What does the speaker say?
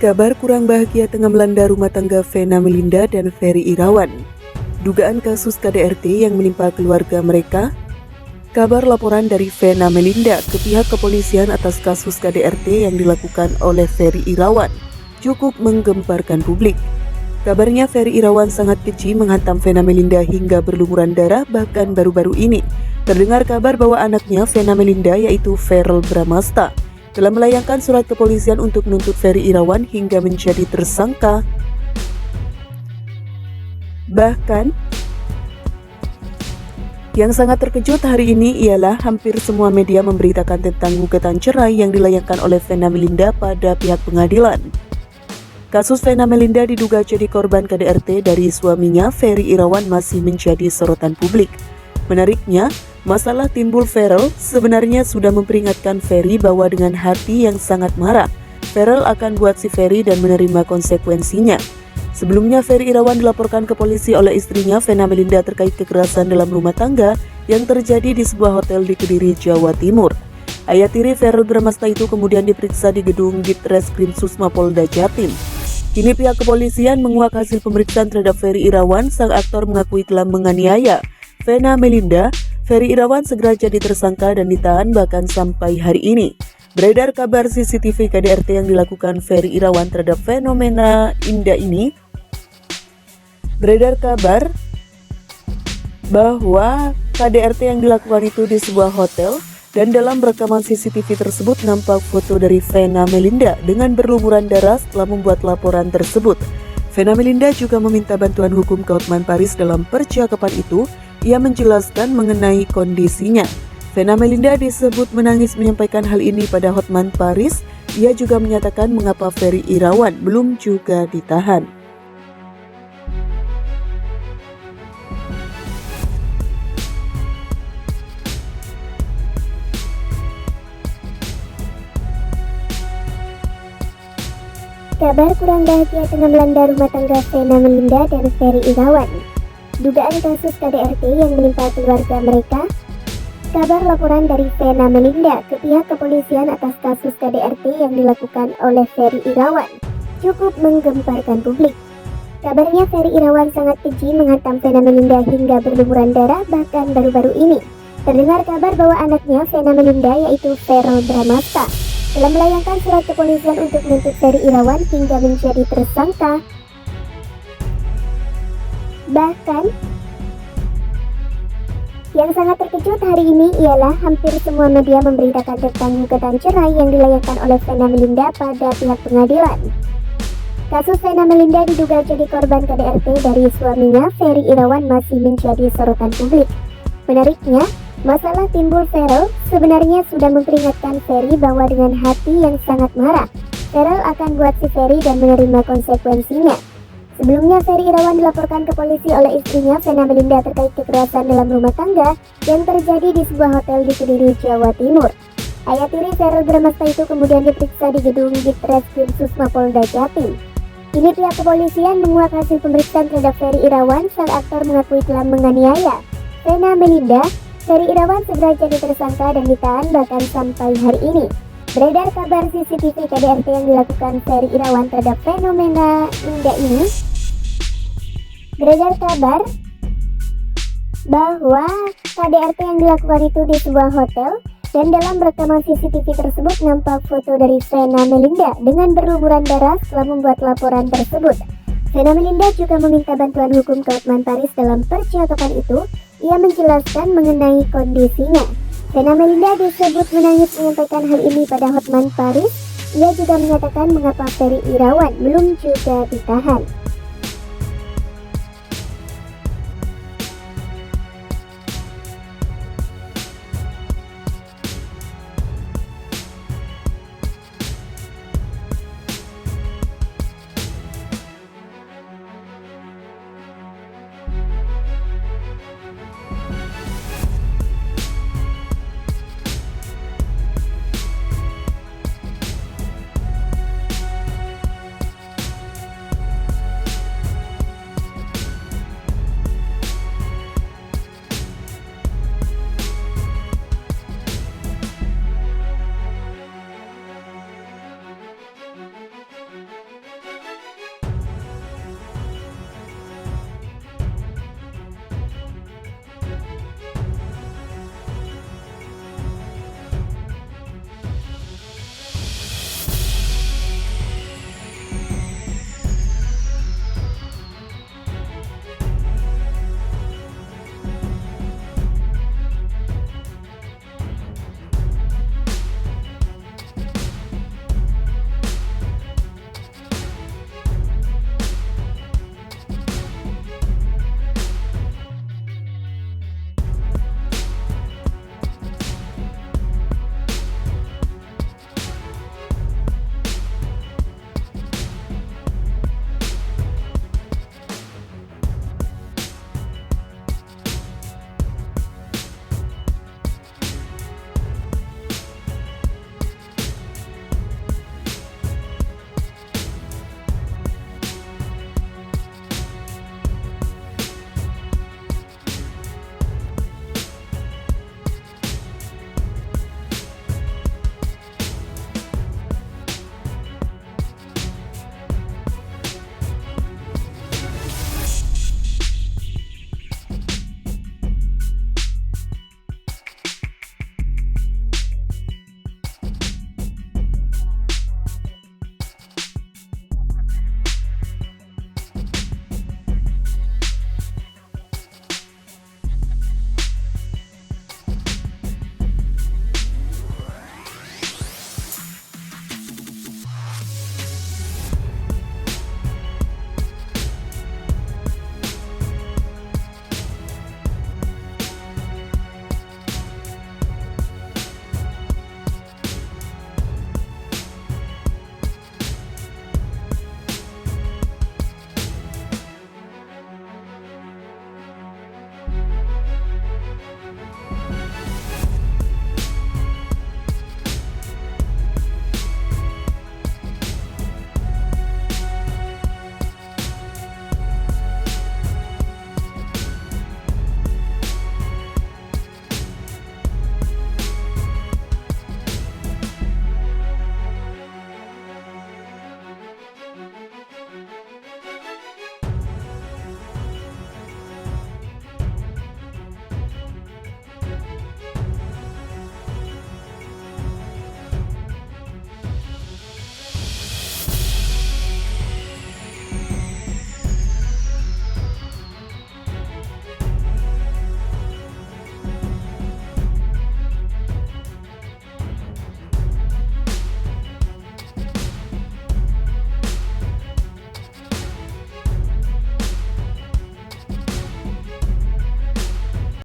Kabar kurang bahagia tengah melanda rumah tangga Vena Melinda dan Ferry Irawan. Dugaan kasus KDRT yang menimpa keluarga mereka. Kabar laporan dari Vena Melinda ke pihak kepolisian atas kasus KDRT yang dilakukan oleh Ferry Irawan cukup menggemparkan publik. Kabarnya Ferry Irawan sangat keji menghantam Vena Melinda hingga berlumuran darah, bahkan baru-baru ini terdengar kabar bahwa anaknya Vena Melinda yaitu Verrel Bramasta telah melayangkan surat kepolisian untuk menuntut Ferry Irawan hingga menjadi tersangka. Bahkan, yang sangat terkejut hari ini ialah hampir semua media memberitakan tentang gugatan cerai yang dilayangkan oleh Vena Melinda pada pihak pengadilan. Kasus Vena Melinda diduga jadi korban KDRT dari suaminya, Ferry Irawan, masih menjadi sorotan publik. Menariknya, masalah timbul Verrel sebenarnya sudah memperingatkan Ferry bahwa dengan hati yang sangat marah, Verrel akan buat si Ferry dan menerima konsekuensinya. Sebelumnya, Ferry Irawan dilaporkan ke polisi oleh istrinya Vena Melinda terkait kekerasan dalam rumah tangga yang terjadi di sebuah hotel di Kediri, Jawa Timur. Ayah tiri Verrel Bramasta itu kemudian diperiksa di gedung Ditreskrim Susma Polda Jatim. Kini pihak kepolisian menguak hasil pemeriksaan terhadap Ferry Irawan. Sang aktor mengakui telah menganiaya Vena Melinda. Ferry Irawan segera jadi tersangka dan ditahan bahkan sampai hari ini. Beredar kabar CCTV KDRT yang dilakukan Ferry Irawan terhadap fenomena indah ini. Beredar kabar bahwa KDRT yang dilakukan itu di sebuah hotel, dan dalam rekaman CCTV tersebut nampak foto dari Vena Melinda dengan berlumuran darah setelah membuat laporan tersebut. Vena Melinda juga meminta bantuan hukum ke Hotman Paris. Dalam percakapan itu, ia menjelaskan mengenai kondisinya. Vena Melinda disebut menangis menyampaikan hal ini pada Hotman Paris. Ia juga menyatakan mengapa Ferry Irawan belum juga ditahan. Kabar kurang bahagia tengah melanda rumah tangga Vena Melinda dan Ferry Irawan. Dugaan kasus KDRT yang menimpa keluarga mereka. Kabar laporan dari Vena Melinda ke pihak kepolisian atas kasus KDRT yang dilakukan oleh Ferry Irawan cukup menggemparkan publik. Kabarnya Ferry Irawan sangat keji menghantam Vena Melinda hingga berlumuran darah, bahkan baru-baru ini terdengar kabar bahwa anaknya Vena Melinda yaitu Verrel Bramasta telah melayangkan surat kepolisian untuk menuntut Ferry Irawan hingga menjadi tersangka. Bahkan, yang sangat terkejut hari ini ialah hampir semua media memberitakan tentang gugatan cerai yang dilayangkan oleh Vena Melinda pada pihak pengadilan. Kasus Vena Melinda diduga jadi korban KDRT dari suaminya, Ferry Irawan, masih menjadi sorotan publik. Menariknya, masalah timbul Verrel sebenarnya sudah memperingatkan Ferry bahwa dengan hati yang sangat marah, Verrel akan buat si Ferry dan menerima konsekuensinya. Sebelumnya, Ferry Irawan dilaporkan ke polisi oleh istrinya Vena Melinda terkait kekerasan dalam rumah tangga yang terjadi di sebuah hotel di Kediri, Jawa Timur. Ayah tiri Verrel Bramasta itu kemudian diperiksa di gedung Ditreskrim Susma Polda Jatim. Kini pihak kepolisian menguak hasil pemeriksaan terhadap Ferry Irawan. Sang aktor mengakui telah menganiaya Vena Melinda. Ferry Irawan segera jadi tersangka dan ditahan bahkan sampai hari ini. Beredar kabar CCTV KDRT yang dilakukan Ferry Irawan terhadap fenomena indah ini. Beredar kabar bahwa KDRT yang dilakukan itu di sebuah hotel, dan dalam rekaman CCTV tersebut nampak foto dari Vena Melinda dengan berlumuran darah setelah membuat laporan tersebut. Vena Melinda juga meminta bantuan hukum ke Hotman Paris. Dalam percakapan itu, ia menjelaskan mengenai kondisinya. Vena Melinda disebut menangis menyampaikan hal ini pada Hotman Paris. Ia juga menyatakan mengapa Ferry Irawan belum juga ditahan.